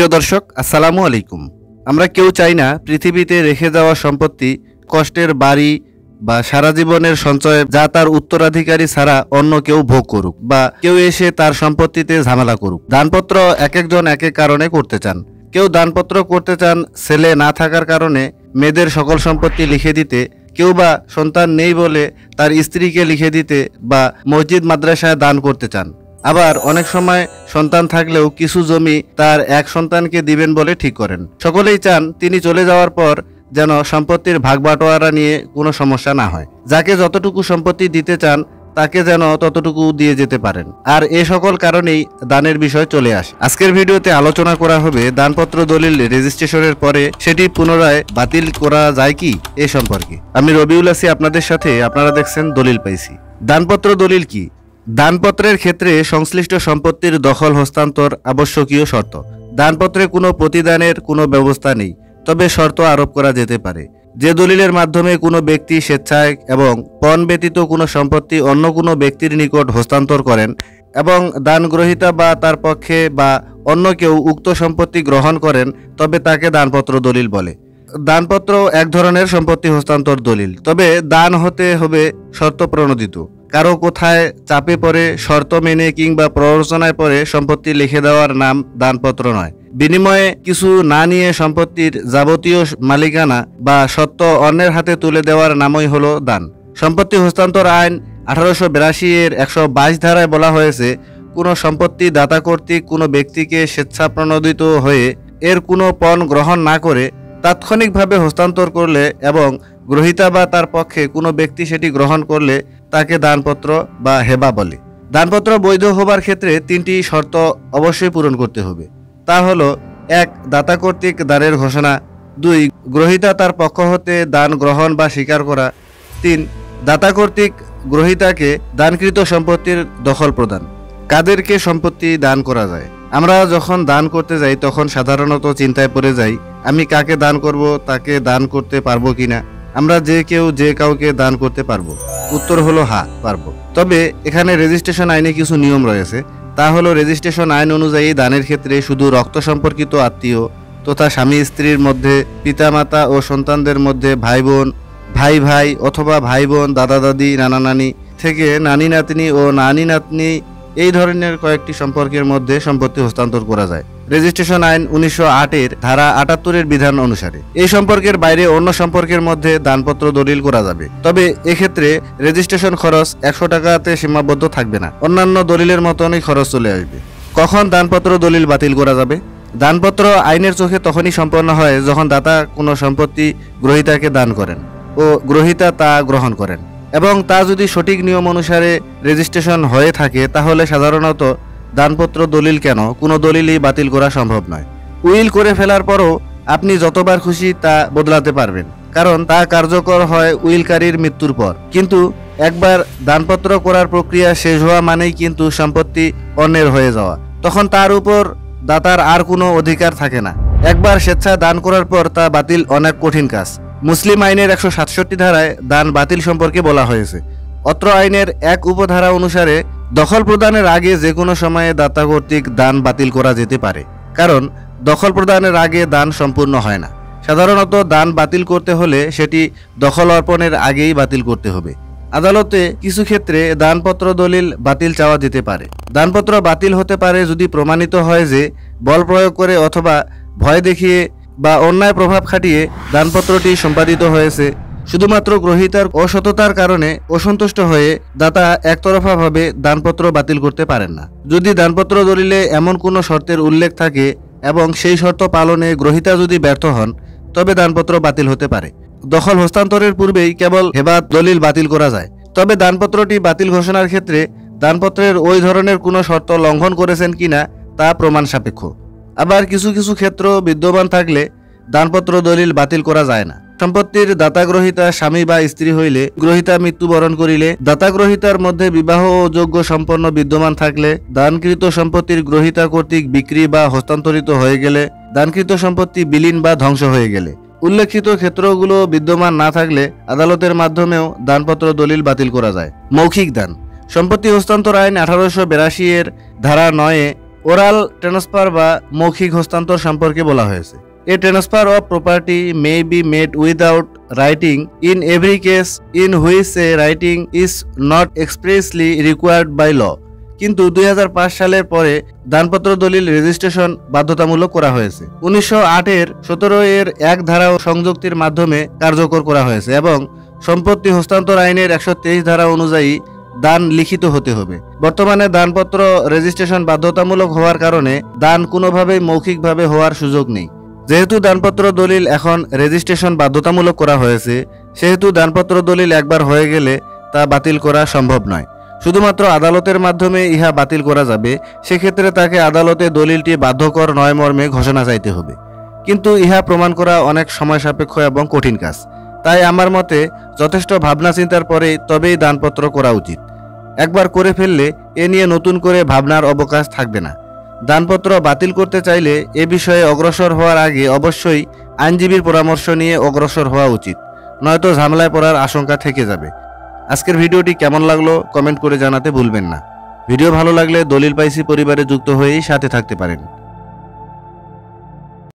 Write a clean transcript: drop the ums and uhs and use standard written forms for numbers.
প্রিয় দর্শক, আসসালামু আলাইকুম। আমরা কেউ চাই না পৃথিবীতে রেখে যাওয়া সম্পত্তি, কষ্টের বাড়ি বা সারা জীবনের সঞ্চয় যা তার উত্তরাধিকারী ছাড়া অন্য কেউ ভোগ করুক বা কেউ এসে তার সম্পত্তিতে ঝামেলা করুক। দানপত্র এক একজন এক এক কারণে করতে চান। কেউ দানপত্র করতে চান ছেলে না থাকার কারণে মেয়েদের সকল সম্পত্তি লিখে দিতে, কেউ বা সন্তান নেই বলে তার স্ত্রীকে লিখে দিতে বা মসজিদ মাদ্রাসায় দান করতে চান। আবার অনেক সময় সন্তান থাকলেও কিছু জমি তার এক সন্তানকে দিবেন বলে ঠিক করেন। সকলেই চান তিনি চলে যাওয়ার পর যেন সম্পত্তির ভাগ বাটোয়ারা নিয়ে কোনো সমস্যা না হয়। যাকে যতটুকু সম্পত্তি দিতে চান তাকে যেন ততটুকু দিয়ে যেতে পারেন। আর এ সকল কারণেই দানের বিষয় চলে আসে। আজকের ভিডিওতে আলোচনা করা হবে দানপত্র দলিল রেজিস্ট্রেশনের পরে সেটি পুনরায় বাতিল করা যায় কি এ সম্পর্কে। আমি রবিউল আছি আপনাদের সাথে। আপনারা দেখছেন দলিল পাইছি। দানপত্র দলিল কি? দানপত্রের ক্ষেত্রে সংশ্লিষ্ট সম্পত্তির দখল হস্তান্তর আবশ্যকীয় শর্ত। দানপত্রে কোনো প্রতিদানের কোনো ব্যবস্থা নেই, তবে শর্ত আরোপ করা যেতে পারে। যে দলিলের মাধ্যমে কোনো ব্যক্তি স্বেচ্ছায় এবং পণ ব্যতীত কোনো সম্পত্তি অন্য কোনো ব্যক্তির নিকট হস্তান্তর করেন এবং দান গ্রহীতা বা তার পক্ষে বা অন্য কেউ উক্ত সম্পত্তি গ্রহণ করেন, তবে তাকে দানপত্র দলিল বলে। দানপত্র এক ধরনের সম্পত্তি হস্তান্তর দলিল, তবে দান হতে হবে শর্ত প্রণোদিত। কারো কোথায় চাপে পড়ে শর্ত মেনে কিংবা প্ররোচনায় পড়ে সম্পত্তি লিখে দেওয়ার নাম দানপত্র নয়। বিনিময়ে কিছু না নিয়ে সম্পত্তির যাবতীয় মালিকানা বা সত্ত্ব অন্যের হাতে তুলে দেওয়ার নামই হলো দান। সম্পত্তি হস্তান্তর আইন 1882 এর 122 ধারায় বলা হয়েছে, কোনো সম্পত্তি দাতা কর্তৃক কোনো ব্যক্তিকে স্বেচ্ছাপ্রণোদিত হয়ে এর কোনো পণ গ্রহণ না করে তাৎক্ষণিকভাবে হস্তান্তর করলে এবং গ্রহীতা বা তার পক্ষে কোনো ব্যক্তি সেটি গ্রহণ করলে তাকে দানপত্র বা হেবা বলে। দানপত্র বৈধ হবার ক্ষেত্রে 3টি শর্ত অবশ্যই পূরণ করতে হবে। তা হলো 1. দাতা কর্তৃক দানের ঘোষণা। 2. গ্রহীতা তার পক্ষ হতে দান গ্রহণ বা স্বীকার করা। 3. দাতা কর্তৃক গ্রহীতাকে দানকৃত সম্পত্তির দখল প্রদান। কাদেরকে সম্পত্তি দান করা যায়? আমরা যখন দান করতে যাই তখন সাধারণত চিন্তায় পড়ে যাই, আমি কাকে দান করব, তাকে দান করতে পারবো কিনা। আমরা যে কেউ যে কাউকে দান করতে পারবো? উত্তর হলো হ্যাঁ, পারবো। তবে এখানে রেজিস্ট্রেশন আইনে কিছু নিয়ম রয়েছে। তা হলো রেজিস্ট্রেশন আইন অনুযায়ী দানের ক্ষেত্রে শুধু রক্ত সম্পর্কিত আত্মীয় তথা স্বামী স্ত্রীর মধ্যে, পিতামাতা ও সন্তানদের মধ্যে, ভাই বোন, ভাই ভাই অথবা ভাই বোন, দাদা দাদি, নানা নানি থেকে নানি নাতনি ও নানি নাতনি, এই ধরনের কয়েকটি সম্পর্কের মধ্যে সম্পত্তি হস্তান্তর করা যায় রেজিস্ট্রেশন আইন 1908 এর ধারা 78 এর বিধান অনুসারে। এই সম্পর্কের বাইরে অন্য সম্পর্কের মধ্যে দানপত্র দলিল করা যাবে, তবে এক্ষেত্রে রেজিস্ট্রেশন খরচ 100 টাকাতে সীমাবদ্ধ থাকবে না, অন্যান্য দলিলের মতনই খরচ চলে আসবে। কখন দানপত্র দলিল বাতিল করা যাবে? দানপত্র আইনের চোখে তখনই সম্পন্ন হয় যখন দাতা কোনো সম্পত্তি গ্রহীতাকে দান করেন ও গ্রহীতা তা গ্রহণ করেন এবং তা যদি সঠিক নিয়ম অনুসারে রেজিস্ট্রেশন হয়ে থাকে, তাহলে সাধারণত দানপত্র দলিল কেন কোনো দলিলই বাতিল করা সম্ভব নয়। উইল করে ফেলার পরও আপনি যতবার খুশি তা বদলাতে পারবেন, কারণ তা কার্যকর হয় উইলকারীর মৃত্যুর পর। কিন্তু একবার দানপত্র করার প্রক্রিয়া শেষ হওয়া মানেই কিন্তু সম্পত্তি অন্যের হয়ে যাওয়া, তখন তার উপর দাতার আর কোনো অধিকার থাকে না। একবার স্বেচ্ছায় দান করার পর তা বাতিল অনেক কঠিন কাজ। মুসলিম আইনের 167 ধারায় দান বাতিল সম্পর্কে বলা হয়েছে। অত্র আইনের এক উপধারা অনুসারে দখল প্রদানের আগে যে কোনো সময়ে দাতা কর্তৃক দান বাতিল করা যেতে পারে, কারণ দখল প্রদানের আগে দান সম্পূর্ণ হয় না। সাধারণত দান বাতিল করতে হলে সেটি দখল অর্পণের আগেই বাতিল করতে হবে। আদালতে কিছু ক্ষেত্রে দানপত্র দলিল বাতিল চাওয়া যেতে পারে। দানপত্র বাতিল হতে পারে যদি প্রমাণিত হয় যে বল প্রয়োগ করে অথবা ভয় দেখিয়ে বা অন্যায় প্রভাব খাটিয়ে দানপত্রটি সম্পাদিত হয়েছে। শুধুমাত্র গ্রহীতার অসততার কারণে অসন্তুষ্ট হয়ে দাতা একতরফাভাবে দানপত্র বাতিল করতে পারেন না। যদি দানপত্র দলিলে এমন কোনো শর্তের উল্লেখ থাকে এবং সেই শর্ত পালনে গ্রহীতা যদি ব্যর্থ হন, তবে দানপত্র বাতিল হতে পারে। দখল হস্তান্তরের পূর্বেই কেবল হেবাত দলিল বাতিল করা যায়, তবে দানপত্রটি বাতিল ঘোষণার ক্ষেত্রে দানপত্রের ওই ধরনের কোনো শর্ত লঙ্ঘন করেছেন কিনা তা প্রমাণ সাপেক্ষ। আবার কিছু কিছু ক্ষেত্র বিদ্যমান থাকলে দানপত্র দলিল বাতিল করা যায় না। সম্পত্তির দাতা গ্রহীতা স্বামী বা স্ত্রী হইলে, গ্রহীতা মৃত্যুবরণ করিলে, দাতা গ্রহীতার মধ্যে বিবাহ ও যোগ্য সম্পন্ন বিদ্যমান থাকলে, দানকৃত সম্পত্তির গ্রহীতা কর্তৃক বিক্রি বা হস্তান্তরিত হয়ে গেলে, দানকৃত সম্পত্তি বিলীন বা ধ্বংস হয়ে গেলে, উল্লেখিত ক্ষেত্রগুলো বিদ্যমান না থাকলে আদালতের মাধ্যমেও দানপত্র দলিল বাতিল করা যায়। মৌখিক দান। সম্পত্তি হস্তান্তর আইন 1882 এর ধারা 9-এ ওরাল ট্রান্সফার বা মৌখিক হস্তান্তর সম্পর্কে বলা হয়েছে। A transfer of property may be made without writing in every case in which a writing is not expressly required by law. কিন্তু 2005 সালের পরে দানপত্র দলিল রেজিস্ট্রেশন বাধ্যতামূলক করা হয়েছে। 1908-এর 17 এক ধারা সংযুক্তির মাধ্যমে কার্যকর করা হয়েছে এবং সম্পত্তি হস্তান্তর আইনের 123 ধারা অনুযায়ী দান লিখিত হতে হবে। বর্তমানে দানপত্র রেজিস্ট্রেশন বাধ্যতামূলক হওয়ার কারণে দান কোনোভাবেই মৌখিকভাবে হওয়ার সুযোগ নেই। যেহেতু দানপত্র দলিল এখন রেজিস্ট্রেশন বাধ্যতামূলক করা হয়েছে, সেহেতু দানপত্র দলিল একবার হয়ে গেলে তা বাতিল করা সম্ভব নয়। শুধুমাত্র আদালতের মাধ্যমে ইহা বাতিল করা যাবে। সেক্ষেত্রে তাকে আদালতে দলিলটি বাধ্যকর নয় মর্মে ঘোষণা চাইতে হবে। কিন্তু ইহা প্রমাণ করা অনেক সময় সাপেক্ষ এবং কঠিন কাজ। তাই আমার মতে যথেষ্ট ভাবনা চিন্তার পরে তবেই দানপত্র করা উচিত। একবার করে ফেললে এ নিয়ে নতুন করে ভাবনার অবকাশ থাকবে না। দানপত্র বাতিল করতে চাইলে এ বিষয়ে অগ্রসর হওয়ার আগে অবশ্যই আইনজীবীর পরামর্শ নিয়ে অগ্রসর হওয়া উচিত, নয়তো ঝামেলায় পড়ার আশঙ্কা থেকে যাবে। আজকের ভিডিওটি কেমন লাগলো কমেন্ট করে জানাতে ভুলবেন না। ভিডিও ভালো লাগলে দলিল পাইসি পরিবারে যুক্ত হয়েই সাথে থাকতে পারেন।